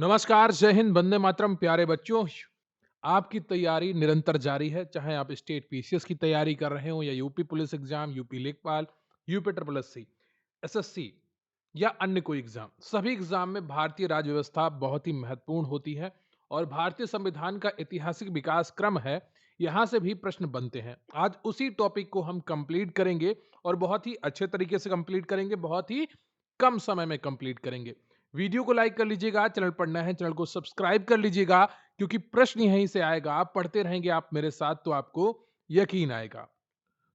नमस्कार, जय हिंद, वंदे मातरम। प्यारे बच्चों, आपकी तैयारी निरंतर जारी है। चाहे आप स्टेट पीसीएस की तैयारी कर रहे हो या यूपी पुलिस एग्जाम, यूपी लेखपाल, यूपी ट्रिपल एससी, एसएससी या अन्य कोई एग्जाम। सभी एग्जाम में भारतीय राज्य व्यवस्था बहुत ही महत्वपूर्ण होती है और भारतीय संविधान का ऐतिहासिक विकास क्रम है। यहाँ से भी प्रश्न बनते हैं। आज उसी टॉपिक को हम कंप्लीट करेंगे और बहुत ही अच्छे तरीके से कंप्लीट करेंगे, बहुत ही कम समय में कंप्लीट करेंगे। वीडियो को लाइक कर लीजिएगा, चैनल पर नए हैं चैनल को सब्सक्राइब कर लीजिएगा, क्योंकि प्रश्न यहीं से आएगा। आप पढ़ते रहेंगे आप मेरे साथ तो आपको यकीन आएगा।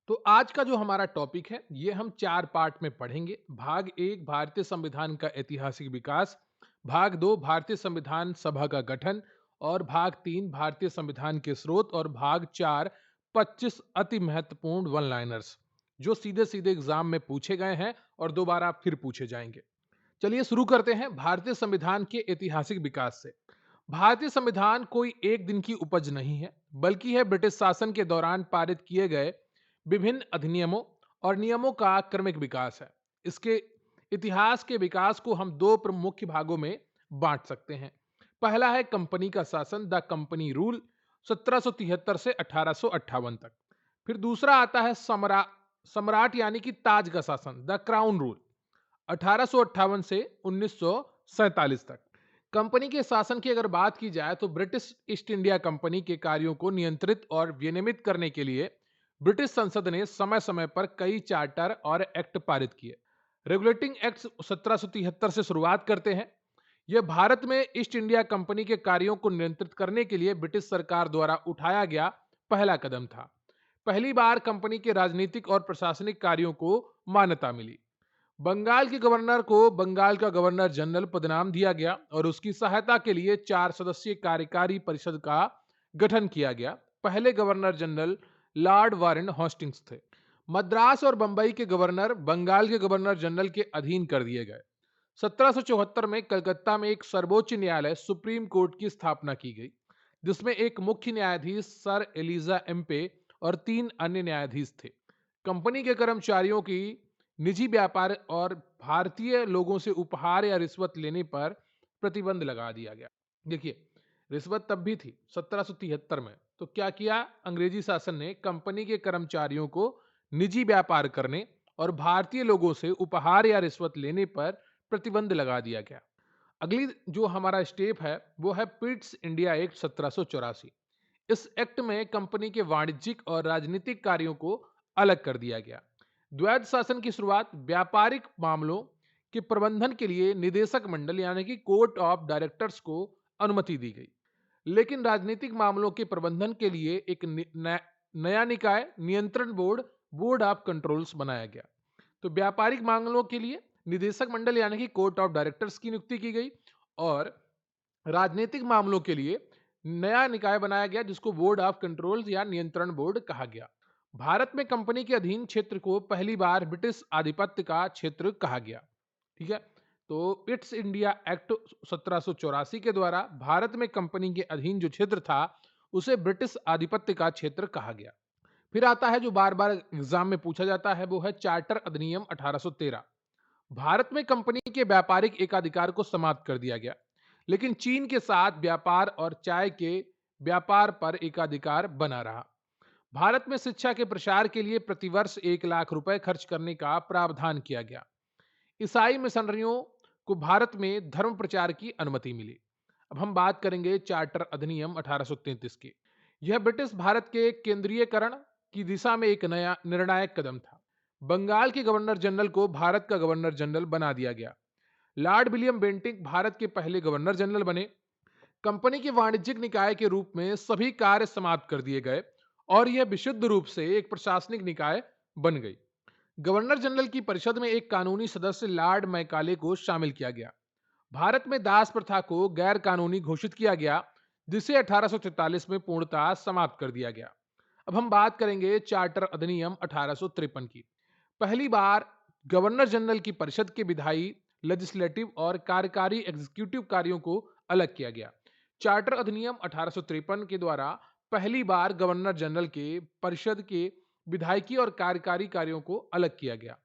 तो आज का जो हमारा टॉपिक है ये हम 4 पार्ट में पढ़ेंगे। भाग 1 भारतीय संविधान का ऐतिहासिक विकास, भाग 2 भारतीय संविधान सभा का गठन और भाग 3 भारतीय संविधान के स्रोत और भाग 4 25 अति महत्वपूर्ण वन लाइनर्स जो सीधे सीधे एग्जाम में पूछे गए हैं और दोबारा फिर पूछे जाएंगे। चलिए शुरू करते हैं भारतीय संविधान के ऐतिहासिक विकास से। भारतीय संविधान कोई एक दिन की उपज नहीं है, बल्कि है ब्रिटिश शासन के दौरान पारित किए गए विभिन्न अधिनियमों और नियमों का क्रमिक विकास है। इसके इतिहास के विकास को हम दो प्रमुख मुख्य भागों में बांट सकते हैं। पहला है कंपनी का शासन, द कंपनी रूल, 1773 से 1858 तक। फिर दूसरा आता है सम्राट यानी कि ताज का शासन, द क्राउन रूल, 1858 से 1947 तक। कंपनी के शासन की अगर बात की जाए तो ब्रिटिश ईस्ट इंडिया कंपनी के कार्यों को नियंत्रित और विनियमित करने के लिए ब्रिटिश संसद ने समय समय पर कई चार्टर और एक्ट पारित किए। रेगुलेटिंग एक्ट 1773 से शुरुआत करते हैं। यह भारत में ईस्ट इंडिया कंपनी के कार्यों को नियंत्रित करने के लिए ब्रिटिश सरकार द्वारा उठाया गया पहला कदम था। पहली बार कंपनी के राजनीतिक और प्रशासनिक कार्यों को मान्यता मिली। बंगाल के गवर्नर को बंगाल का गवर्नर जनरल पदनाम दिया गया और उसकी सहायता के लिए 4 सदस्यीय कार्यकारी परिषद का गठन किया गया। पहले गवर्नर जनरल लॉर्ड वारेन हॉस्टिंग्स थे। मद्रास और बंबई के गवर्नर बंगाल के गवर्नर जनरल के अधीन कर दिए गए। 1774 में कलकत्ता में एक सर्वोच्च न्यायालय सुप्रीम कोर्ट की स्थापना की गई, जिसमें एक मुख्य न्यायाधीश सर एलिजा एम्पे और 3 अन्य न्यायाधीश थे। कंपनी के कर्मचारियों की निजी व्यापार और भारतीय लोगों से उपहार या रिश्वत लेने पर प्रतिबंध लगा दिया गया। देखिए, रिश्वत तब भी थी 1773 में। तो क्या किया अंग्रेजी शासन ने? कंपनी के कर्मचारियों को निजी व्यापार करने और भारतीय लोगों से उपहार या रिश्वत लेने पर प्रतिबंध लगा दिया गया। अगली जो हमारा स्टेप है वो है पिट्स इंडिया एक्ट 1784। इस एक्ट में कंपनी के वाणिज्यिक और राजनीतिक कार्यों को अलग कर दिया गया। द्वैध शासन की शुरुआत, व्यापारिक मामलों के प्रबंधन के लिए निदेशक मंडल यानी कि कोर्ट ऑफ डायरेक्टर्स को अनुमति दी गई, लेकिन राजनीतिक मामलों के प्रबंधन के लिए एक नया निकाय नियंत्रण बोर्ड, बोर्ड ऑफ कंट्रोल्स बनाया गया। तो व्यापारिक मामलों के लिए निदेशक मंडल यानी कि कोर्ट ऑफ डायरेक्टर्स की नियुक्ति की गई और राजनीतिक मामलों के लिए नया निकाय बनाया गया जिसको बोर्ड ऑफ कंट्रोल्स या नियंत्रण बोर्ड कहा गया। भारत में कंपनी के अधीन क्षेत्र को पहली बार ब्रिटिश आधिपत्य का क्षेत्र कहा गया। ठीक है, तो इट्स इंडिया एक्ट 1784 के द्वारा भारत में कंपनी के अधीन जो क्षेत्र था उसे ब्रिटिश आधिपत्य का क्षेत्र कहा गया। फिर आता है जो बार बार एग्जाम में पूछा जाता है, वो है चार्टर अधिनियम 1813। भारत में कंपनी के व्यापारिक एकाधिकार को समाप्त कर दिया गया, लेकिन चीन के साथ व्यापार और चाय के व्यापार पर एकाधिकार बना रहा। भारत में शिक्षा के प्रसार के लिए प्रतिवर्ष 1 लाख रुपए खर्च करने का प्रावधान किया गया। ईसाई मिशनरियों को भारत में धर्म प्रचार की अनुमति मिली। अब हम बात करेंगे चार्टर अधिनियम 1833 की। यह ब्रिटिश भारत के केंद्रीयकरण की दिशा में एक नया निर्णायक कदम था। बंगाल के गवर्नर जनरल को भारत का गवर्नर जनरल बना दिया गया। लॉर्ड विलियम बेंटिक भारत के पहले गवर्नर जनरल बने। कंपनी के वाणिज्यिक निकाय के रूप में सभी कार्य समाप्त कर दिए गए और यह विशुद्ध रूप से एक प्रशासनिक निकाय बन गई। गवर्नर जनरल की परिषद में एक कानूनी सदस्य लॉर्ड मैकाले को शामिल किया गया। भारत में दास प्रथा को गैर कानूनी घोषित किया गया, जिसे 1843 में पूर्णतः समाप्त कर दिया गया। अब हम बात करेंगे चार्टर अधिनियम 1853 की। पहली बार गवर्नर जनरल की परिषद के विधायी, लेजिस्लेटिव और कार्यकारी एग्जीक्यूटिव कार्यों को अलग किया गया। चार्टर अधिनियम 1853 के द्वारा पहली बार गवर्नर जनरल के परिषद के विधायकी और कार्यकारी कार्यों को अलग किया गया।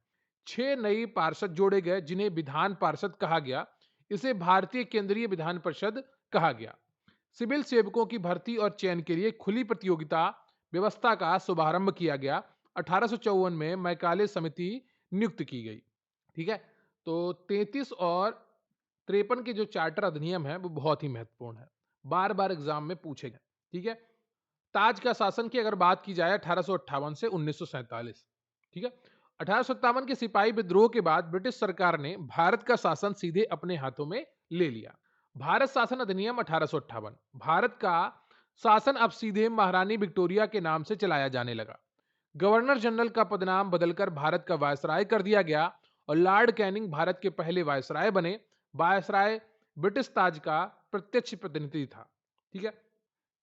6 नई पार्षद जोड़े गए जिन्हें विधान पार्षद कहा गया। इसे भारतीय केंद्रीय विधान परिषद कहा गया। सिविल सेवकों की भर्ती और चयन के लिए खुली प्रतियोगिता व्यवस्था का शुभारंभ किया गया। 1854 में मैकाले समिति नियुक्त की गई। ठीक है, तो 33 और 53 के जो चार्टर अधिनियम है वो बहुत ही महत्वपूर्ण है, बार बार एग्जाम में पूछे गए। ठीक है, ताज का शासन की अगर बात की जाए 1858 से 1947। ठीक है, 1857 के सिपाही विद्रोह के बाद ब्रिटिश सरकार ने भारत का शासन सीधे अपने हाथों में ले लिया। भारत शासन अधिनियम 1858, भारत का शासन अब सीधे महारानी विक्टोरिया के नाम से चलाया जाने लगा। गवर्नर जनरल का पदनाम बदलकर भारत का वायसराय कर दिया गया और लॉर्ड कैनिंग भारत के पहले वायसराय बने। वायसराय ब्रिटिश ताज का प्रत्यक्ष प्रतिनिधि था। ठीक है,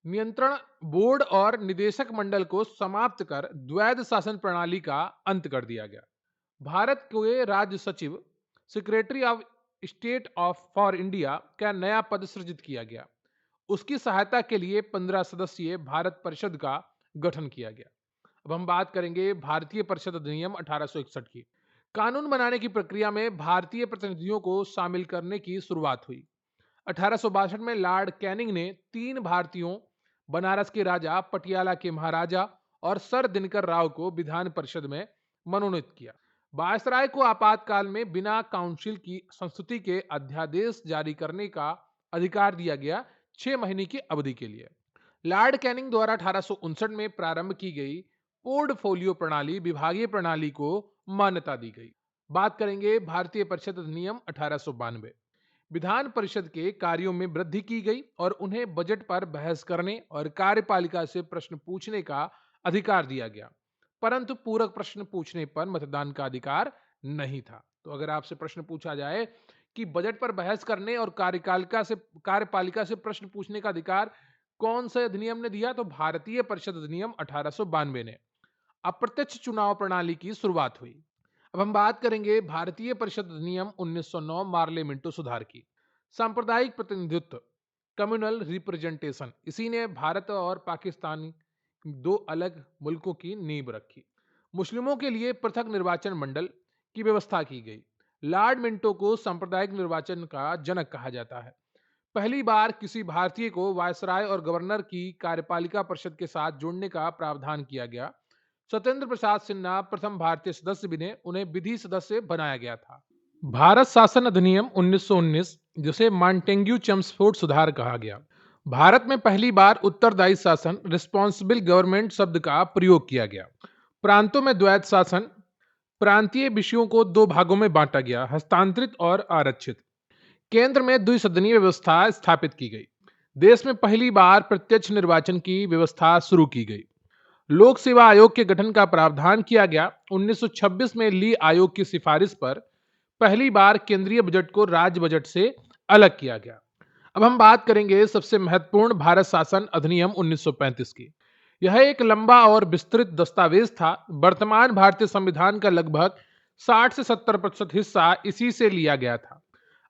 नियंत्रण बोर्ड और निदेशक मंडल को समाप्त कर द्वैध शासन प्रणाली का अंत कर दिया गया। भारत के राज्य सचिव, secretary of state of for India का नया पद सृजित किया गया। उसकी सहायता के लिए 15 सदस्यीय भारत परिषद का गठन किया गया। अब हम बात करेंगे भारतीय परिषद अधिनियम 1861 की। कानून बनाने की प्रक्रिया में भारतीय प्रतिनिधियों को शामिल करने की शुरुआत हुई। 1862 में लॉर्ड कैनिंग ने 3 भारतीयों, बनारस के राजा, पटियाला के महाराजा और सर दिनकर राव को विधान परिषद में मनोनीत किया। वायसराय को आपातकाल में बिना काउंसिल की संस्तुति के अध्यादेश जारी करने का अधिकार दिया गया, 6 महीने की अवधि के लिए। लॉर्ड कैनिंग द्वारा 1859 में प्रारंभ की गई पोर्टफोलियो प्रणाली, विभागीय प्रणाली को मान्यता दी गई। बात करेंगे भारतीय परिषद अधिनियम 1892। विधान परिषद के कार्यों में वृद्धि की गई और उन्हें बजट पर बहस करने और कार्यपालिका से प्रश्न पूछने का अधिकार दिया गया, परंतु पूरक प्रश्न पूछने पर मतदान का अधिकार नहीं था। तो अगर आपसे प्रश्न पूछा जाए कि बजट पर बहस करने और कार्यपालिका से प्रश्न पूछने का अधिकार कौन से अधिनियम ने दिया, तो भारतीय परिषद अधिनियम 1892 ने। अप्रत्यक्ष चुनाव प्रणाली की शुरुआत हुई। अब हम बात करेंगे भारतीय परिषद अधिनियम 1909 मार्ले मिंटो सुधार की। सांप्रदायिक प्रतिनिधित्व, कम्युनल रिप्रेजेंटेशन, इसी ने भारत और पाकिस्तान, दो अलग मुल्कों की नींव रखी। मुस्लिमों के लिए पृथक निर्वाचन मंडल की व्यवस्था की गई। लॉर्ड मिंटो को सांप्रदायिक निर्वाचन का जनक कहा जाता है। पहली बार किसी भारतीय को वायसराय और गवर्नर की कार्यपालिका परिषद के साथ जोड़ने का प्रावधान किया गया। सत्येंद्र प्रसाद सिन्हा प्रथम भारतीय सदस्य बने, उन्हें विधि सदस्य बनाया गया था। भारत शासन अधिनियम 1919, जिसे मॉन्टेग्यू चेम्सफोर्ड सुधार कहा गया। भारत में पहली बार उत्तरदायी शासन, रिस्पॉन्सिबल गवर्नमेंट शब्द का प्रयोग किया गया। प्रांतों में द्वैध शासन, प्रांतीय विषयों को 2 भागों में बांटा गया, हस्तांतरित और आरक्षित। केंद्र में द्विसदनीय व्यवस्था स्थापित की गई। देश में पहली बार प्रत्यक्ष निर्वाचन की व्यवस्था शुरू की गई। लोक सेवा आयोग के गठन का प्रावधान किया गया। 1926 में ली आयोग की सिफारिश पर पहली बार केंद्रीय बजट को राज्य बजट से अलग किया गया। अब हम बात करेंगे सबसे महत्वपूर्ण भारत शासन अधिनियम 1935 की। यह एक लंबा और विस्तृत दस्तावेज था। वर्तमान भारतीय संविधान का लगभग 60 से 70% हिस्सा इसी से लिया गया था।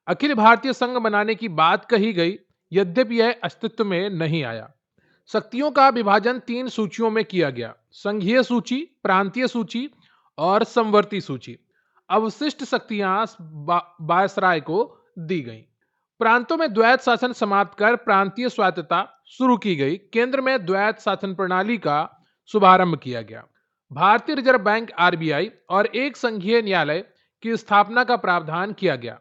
अखिल भारतीय संघ बनाने की बात कही गई, यद्यपि यह अस्तित्व में नहीं आया। शक्तियों का विभाजन 3 सूचियों में किया गया: संघीय सूची, प्रांतीय सूची और समवर्ती सूची। अवशिष्ट शक्तियां वायसराय को दी गईं। प्रांतों में द्वैध शासन समाप्त कर प्रांतीय स्वायत्तता शुरू की गई। केंद्र में द्वैध शासन प्रणाली का शुभारंभ किया गया। भारतीय रिजर्व बैंक आरबीआई और एक संघीय न्यायालय की स्थापना का प्रावधान किया गया।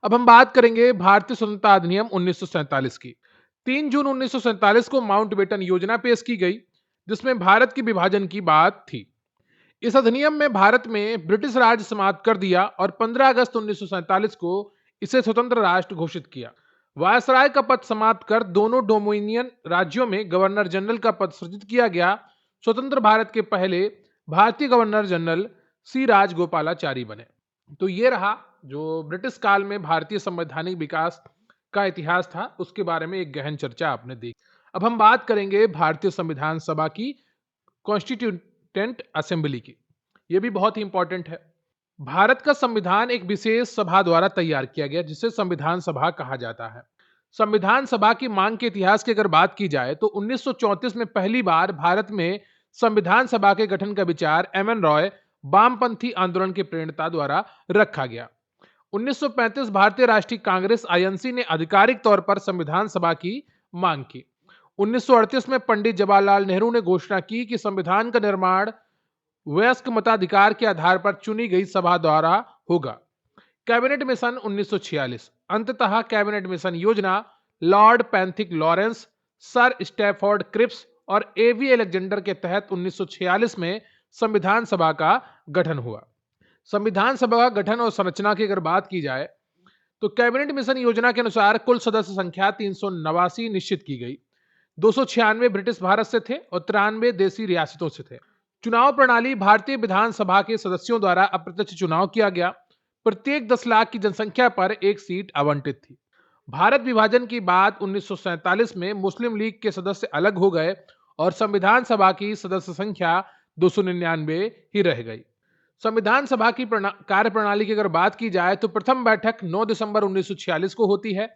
अब हम बात करेंगे भारतीय स्वतंत्रता अधिनियम 1947 की। 3 जून 1947 को माउंटबेटन योजना पेश की गई, जिसमें भारत के विभाजन की बात थी। इस अधिनियम में भारत में ब्रिटिश राज समाप्त कर दिया और 15 अगस्त 1947 को इसे स्वतंत्र राष्ट्र घोषित किया। वायसराय का पद समाप्त कर दोनों डोमिनियन राज्यों में गवर्नर जनरल का पद सृजित किया गया। स्वतंत्र भारत के पहले भारतीय गवर्नर जनरल सी राजगोपालाचारी बने। तो ये रहा जो ब्रिटिश काल में भारतीय संवैधानिक विकास का इतिहास था, उसके बारे में एक गहन चर्चा आपने दी। अब हम बात करेंगे भारतीय संविधान सभा की, कॉन्स्टिट्यूटेंट असेंबली की। यह भी बहुत ही इंपॉर्टेंट है। भारत का संविधान एक विशेष सभा द्वारा तैयार किया गया, जिसे संविधान सभा कहा जाता है। संविधान सभा की मांग के इतिहास की अगर बात की जाए तो 1934 में पहली बार भारत में संविधान सभा के गठन का विचार एम एन रॉय वामपंथी आंदोलन के प्रेरणता द्वारा रखा गया। 1935 भारतीय राष्ट्रीय कांग्रेस आईएनसी ने आधिकारिक तौर पर संविधान सभा की मांग की। 1938 में पंडित जवाहरलाल नेहरू ने घोषणा की कि संविधान का निर्माण वयस्क मताधिकार के आधार पर चुनी गई सभा द्वारा होगा। कैबिनेट मिशन 1946, अंततः कैबिनेट मिशन योजना Lord Pethick Lawrence, Sir Stafford Cripps और एवी अलेक्जेंडर के तहत 1946 में संविधान सभा का गठन हुआ। संविधान सभा का गठन और संरचना की अगर बात की जाए तो कैबिनेट मिशन योजना के अनुसार कुल सदस्य संख्या 389 निश्चित की गई। 296 ब्रिटिश भारत से थे और 93 देसी रियासतों से थे। चुनाव प्रणाली भारतीय विधानसभा के सदस्यों द्वारा अप्रत्यक्ष चुनाव किया गया। प्रत्येक 10 लाख की जनसंख्या पर एक सीट आवंटित थी। भारत विभाजन की बात 1947 में मुस्लिम लीग के सदस्य अलग हो गए और संविधान सभा की सदस्य संख्या 299 ही रह गई। संविधान सभा की कार्य प्रणाली की अगर बात की जाए तो प्रथम बैठक 9 दिसंबर 1946 को होती है।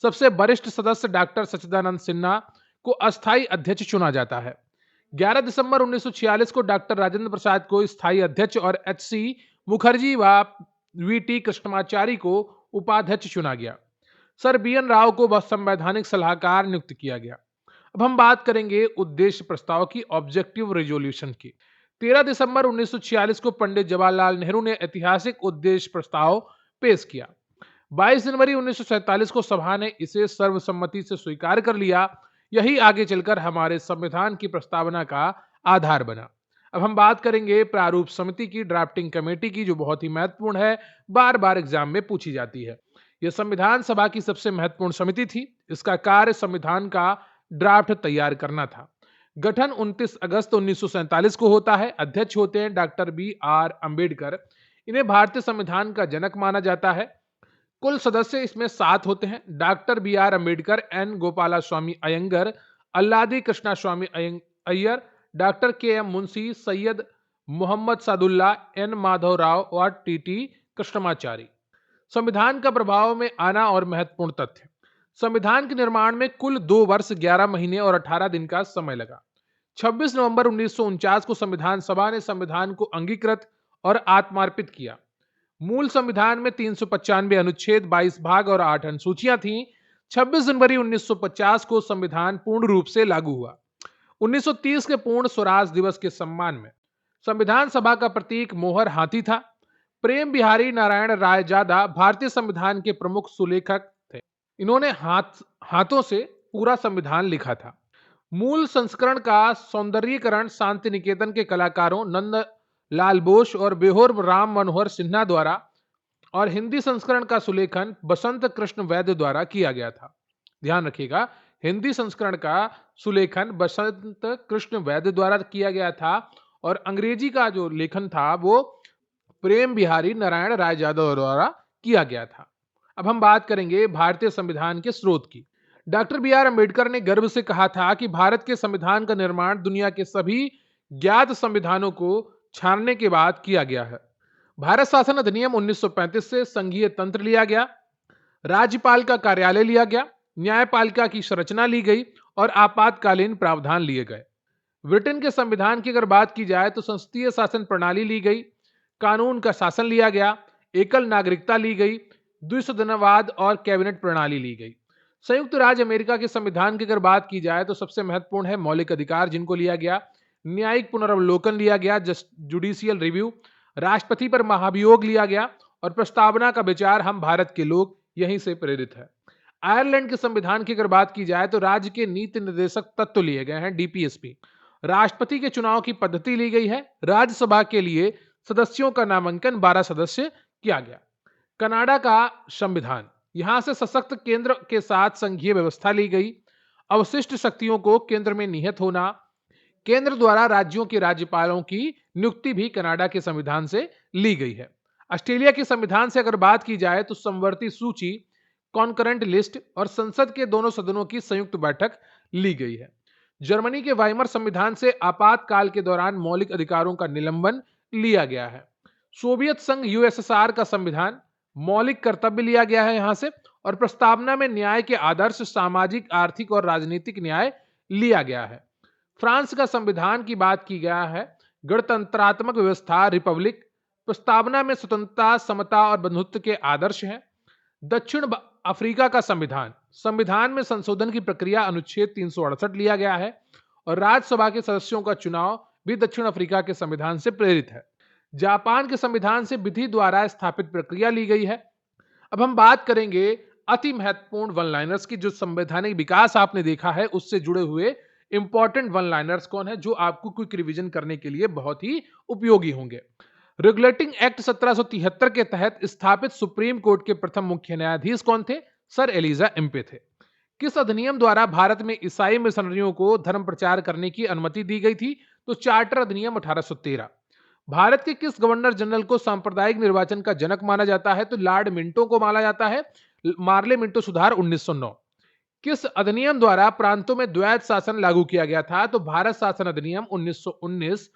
सबसे वरिष्ठ सदस्य डॉक्टर सच्चिदानंद सिन्हा को अस्थायी अध्यक्ष चुना जाता है। 11 दिसंबर 1946 को डॉक्टर राजेंद्र प्रसाद को स्थायी अध्यक्ष और एच.सी. मुखर्जी व वी.टी. कृष्णमाचारी को उपाध्यक्ष चुना गया। Sir BN. राव को संवैधानिक सलाहकार नियुक्त किया गया। अब हम बात करेंगे उद्देश्य प्रस्ताव की, ऑब्जेक्टिव रेजोल्यूशन की। 13 दिसंबर 1946 को पंडित जवाहरलाल नेहरू ने ऐतिहासिक उद्देश्य प्रस्ताव पेश किया। 22 जनवरी 1947 को सभा ने इसे सर्वसम्मति से स्वीकार कर लिया। यही आगे चलकर हमारे संविधान की प्रस्तावना का आधार बना। अब हम बात करेंगे प्रारूप समिति की, ड्राफ्टिंग कमेटी की, जो बहुत ही महत्वपूर्ण है, बार बार एग्जाम में पूछी जाती है। यह संविधान सभा की सबसे महत्वपूर्ण समिति थी। इसका कार्य संविधान का ड्राफ्ट तैयार करना था। गठन 29 अगस्त 1947 को होता है। अध्यक्ष होते हैं डॉक्टर बी.आर. अंबेडकर। इन्हें भारतीय संविधान का जनक माना जाता है। कुल सदस्य इसमें 7 होते हैं। Doctor B R. Ambedkar, N. Gopalaswami Ayyangar, Alladi Krishnaswami Iyer, doctor K M. Munshi, Syed Mohammad Saadulla, N. Madhav Rao और टी.टी. कृष्णमाचारी। संविधान का प्रभाव में आना और महत्वपूर्ण तथ्य। संविधान के निर्माण में कुल 2 वर्ष 11 महीने और 18 दिन का समय लगा। 26 नवंबर 1949 को संविधान सभा ने संविधान को अंगीकृत और आत्मार्पित किया। मूल संविधान में 395 अनुच्छेद, 22 भाग और 8 अनुसूचियां थीं। 26 जनवरी 1950 को संविधान पूर्ण रूप से लागू हुआ। 1930 के पूर्ण स्वराज दिवस के सम्मान में संविधान सभा का प्रतीक मोहर हाथी था। प्रेम बिहारी नारायण रायजादा भारतीय संविधान के प्रमुख सुलेखक थे। इन्होंने हाथों से पूरा संविधान लिखा था। मूल संस्करण का सौंदर्यीकरण शांति निकेतन के कलाकारों नंद लाल बोस और बेहोर राम मनोहर सिन्हा द्वारा और हिंदी संस्करण का सुलेखन बसंत कृष्ण वैद्य द्वारा किया गया था। ध्यान रखिएगा, हिंदी संस्करण का सुलेखन बसंत कृष्ण वैद्य द्वारा किया गया था और अंग्रेजी का जो लेखन था वो प्रेम बिहारी नारायण रायजादा द्वारा किया गया था। अब हम बात करेंगे भारतीय संविधान के स्रोत की। Doctor B R. अंबेडकर ने गर्व से कहा था कि भारत के संविधान का निर्माण दुनिया के सभी ज्ञात संविधानों को छानने के बाद किया गया है। भारत शासन अधिनियम 1935 से संघीय तंत्र लिया गया, राज्यपाल का कार्यालय लिया गया, न्यायपालिका की संरचना ली गई और आपातकालीन प्रावधान लिए गए। ब्रिटेन के संविधान की अगर बात की जाए तो संसदीय शासन प्रणाली ली गई, कानून का शासन लिया गया, एकल नागरिकता ली गई, द्विसदनवाद और कैबिनेट प्रणाली ली गई। संयुक्त राज्य अमेरिका के संविधान की अगर बात की जाए तो सबसे महत्वपूर्ण है मौलिक अधिकार, जिनको लिया गया, न्यायिक पुनरावलोकन लिया गया, जुडिशियल रिव्यू, राष्ट्रपति पर महाभियोग लिया गया और प्रस्तावना का विचार हम भारत के लोग यहीं से प्रेरित है। आयरलैंड के संविधान की अगर बात की जाए तो राज्य के नीति निर्देशक तत्व लिए गए हैं, डीपीएसपी। राष्ट्रपति के चुनाव की पद्धति ली गई है। राज्यसभा के लिए सदस्यों का नामांकन 12 सदस्य किया गया। कनाडा का संविधान, यहां से सशक्त केंद्र के साथ संघीय व्यवस्था ली गई। अवशिष्ट शक्तियों को केंद्र में निहित होना, केंद्र द्वारा राज्यों के राज्यपालों की नियुक्ति भी कनाडा के संविधान से ली गई है। ऑस्ट्रेलिया के संविधान से अगर बात की जाए तो समवर्ती सूची, कॉन्करेंट लिस्ट और संसद के दोनों सदनों की संयुक्त बैठक ली गई है। जर्मनी के वाइमर संविधान से आपातकाल के दौरान मौलिक अधिकारों का निलंबन लिया गया है। सोवियत संघ यूएसएसआर का संविधान, मौलिक कर्तव्य लिया गया है यहां से और प्रस्तावना में न्याय के आदर्श, सामाजिक, आर्थिक और राजनीतिक न्याय लिया गया है। फ्रांस का संविधान की बात की गया है, गणतंत्रात्मक व्यवस्था, रिपब्लिक, प्रस्तावना में स्वतंत्रता, समता और बंधुत्व के आदर्श हैं। अफ्रीका का संविधान, संविधान में संशोधन की प्रक्रिया अनुच्छेद 368 लिया गया है और राज्यसभा के सदस्यों का चुनाव भी दक्षिण अफ्रीका के संविधान से प्रेरित है। जापान के संविधान से विधि द्वारा स्थापित प्रक्रिया ली गई है। अब हम बात करेंगे अति महत्वपूर्ण वन लाइनर्स की। जो संवैधानिक विकास आपने देखा है उससे जुड़े हुए इंपॉर्टेंट वन लाइनर्स कौन है, जो आपको क्विक रिवीजन करने के लिए बहुत ही उपयोगी होंगे। रेगुलेटिंग एक्ट 1773 के तहत स्थापित सुप्रीम कोर्ट के प्रथम मुख्य न्यायाधीश कौन थे? सर एलिजा एम्पे थे। किस अधिनियम द्वारा भारत में ईसाई मिशनरियों को धर्म प्रचार करने की अनुमति दी गई थी? तो चार्टर अधिनियम 1813। भारत के किस गवर्नर जनरल को सांप्रदायिक निर्वाचन का जनक माना जाता है? तो लॉर्ड मिंटो को माना जाता है। मार्ले मिंटो सुधार 1909। किस अधिनियम द्वारा प्रांतों में द्वैध शासन लागू किया गया था? तो भारत शासन अधिनियम 1919।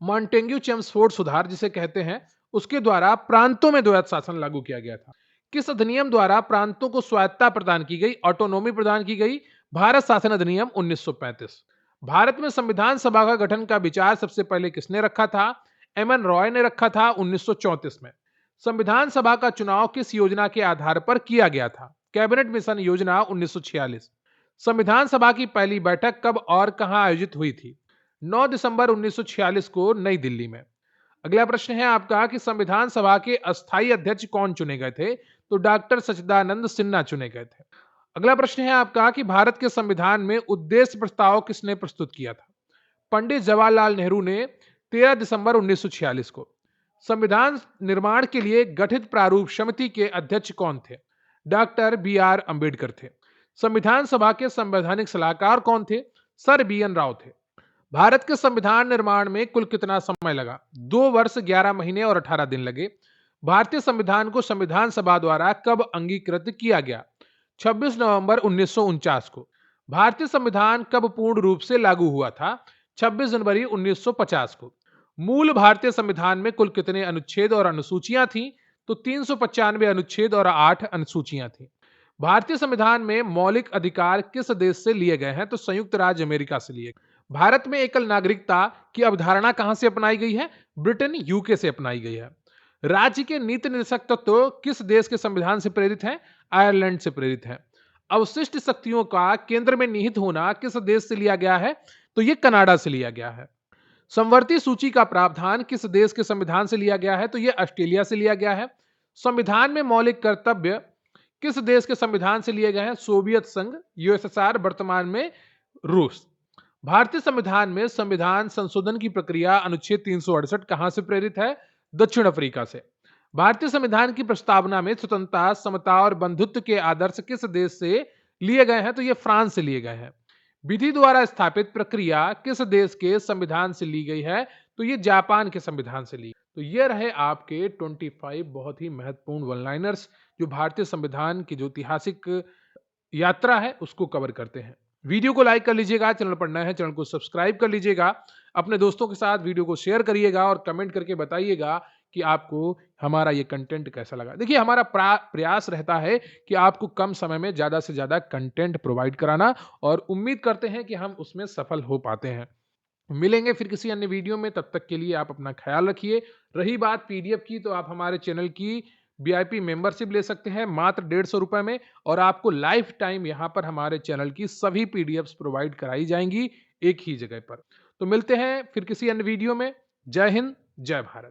मॉन्टेग्यू चेम्सफोर्ड सुधार जिसे कहते हैं, उसके द्वारा प्रांतों में द्वैध शासन लागू किया गया था। किस अधिनियम द्वारा प्रांतों को स्वायत्तता प्रदान की गई, ऑटोनॉमी प्रदान की गई? भारत शासन अधिनियम 1935। भारत में संविधान सभा का गठन का विचार सबसे पहले किसने रखा था? एमएन रॉय ने रखा था 1934 में। संविधान सभा का चुनाव किस योजना के आधार पर किया गया था? कैबिनेट मिशन योजना 1946। संविधान सभा की पहली बैठक कब और कहां आयोजित हुई थी? 9 दिसंबर 1946 को नई दिल्ली में। अगला प्रश्न है आपका कि संविधान सभा के अस्थायी अध्यक्ष कौन चुने गए थे? तो डॉक्टर सच्चिदानंद सिन्हा चुने गए थे। अगला प्रश्न है आपका कि भारत के संविधान में उद्देश्य प्रस्ताव किसने प्रस्तुत किया था? पंडित जवाहरलाल नेहरू ने 13 दिसंबर 1946 को। संविधान निर्माण के लिए गठित प्रारूप समिति के अध्यक्ष कौन थे? डॉक्टर बी आर अंबेडकर थे। संविधान सभा के संवैधानिक सलाहकार कौन थे? सर बी एन राव थे। भारत के संविधान निर्माण में कुल कितना समय लगा? 2 वर्ष 11 महीने और 18 दिन लगे। भारतीय संविधान को संविधान सभा द्वारा कब अंगीकृत किया गया? 26 नवंबर 1949 को। भारतीय संविधान कब पूर्ण रूप से लागू हुआ था? 26 जनवरी 1950 को। मूल भारतीय संविधान में कुल कितने अनुच्छेद और अनुसूचियां थीं? तो 395 अनुच्छेद और 8 अनुसूचियां थीं। भारतीय संविधान में मौलिक अधिकार किस देश से लिए गए हैं? तो संयुक्त राज्य अमेरिका से लिए गए। भारत में एकल नागरिकता की अवधारणा कहां से अपनाई गई है? ब्रिटेन, यूके से अपनाई गई है। राज्य के नीति निर्देशक तत्व किस देश के संविधान से प्रेरित हैं? आयरलैंड से प्रेरित हैं। अवशिष्ट शक्तियों का केंद्र में निहित होना किस देश से लिया गया है? तो यह कनाडा से लिया गया है। समवर्ती सूची का प्रावधान किस देश के संविधान से लिया गया है? तो यह ऑस्ट्रेलिया से लिया गया है। संविधान में मौलिक कर्तव्य किस देश के संविधान से लिए गए हैं? सोवियत संघ, यूएसएसआर, वर्तमान में रूस। भारतीय संविधान में संविधान संशोधन की प्रक्रिया अनुच्छेद 368 कहां से प्रेरित है? दक्षिण अफ्रीका से। भारतीय संविधान की प्रस्तावना में स्वतंत्रता, समता और बंधुत्व के आदर्श किस देश से लिए गए हैं? तो ये फ्रांस से लिए गए हैं। विधि द्वारा स्थापित प्रक्रिया किस देश के संविधान से ली गई है? तो ये जापान के संविधान से ली। तो ये रहे आपके 25 बहुत ही महत्वपूर्ण वन लाइनर्स जो भारतीय संविधान की जो ऐतिहासिक यात्रा है उसको कवर करते हैं। वीडियो को लाइक कर लीजिएगा, चैनल पर नए हैं चैनल को सब्सक्राइब कर लीजिएगा, अपने दोस्तों के साथ वीडियो को शेयर करिएगा और कमेंट करके बताइएगा कि आपको हमारा ये कंटेंट कैसा लगा। देखिए हमारा प्रयास रहता है कि आपको कम समय में ज़्यादा से ज़्यादा कंटेंट प्रोवाइड कराना और उम्मीद करते हैं कि हम उसमें सफल हो पाते हैं। मिलेंगे फिर किसी अन्य वीडियो में, तब तक के लिए आप अपना ख्याल रखिए। रही बात पीडीएफ की, तो आप हमारे चैनल की वीआईपी मेंबरशिप ले सकते हैं मात्र 150 रुपए में और आपको लाइफ टाइम यहाँ पर हमारे चैनल की सभी पीडीएफ्स प्रोवाइड कराई जाएंगी एक ही जगह पर। तो मिलते हैं फिर किसी अन्य वीडियो में। जय हिंद, जय भारत।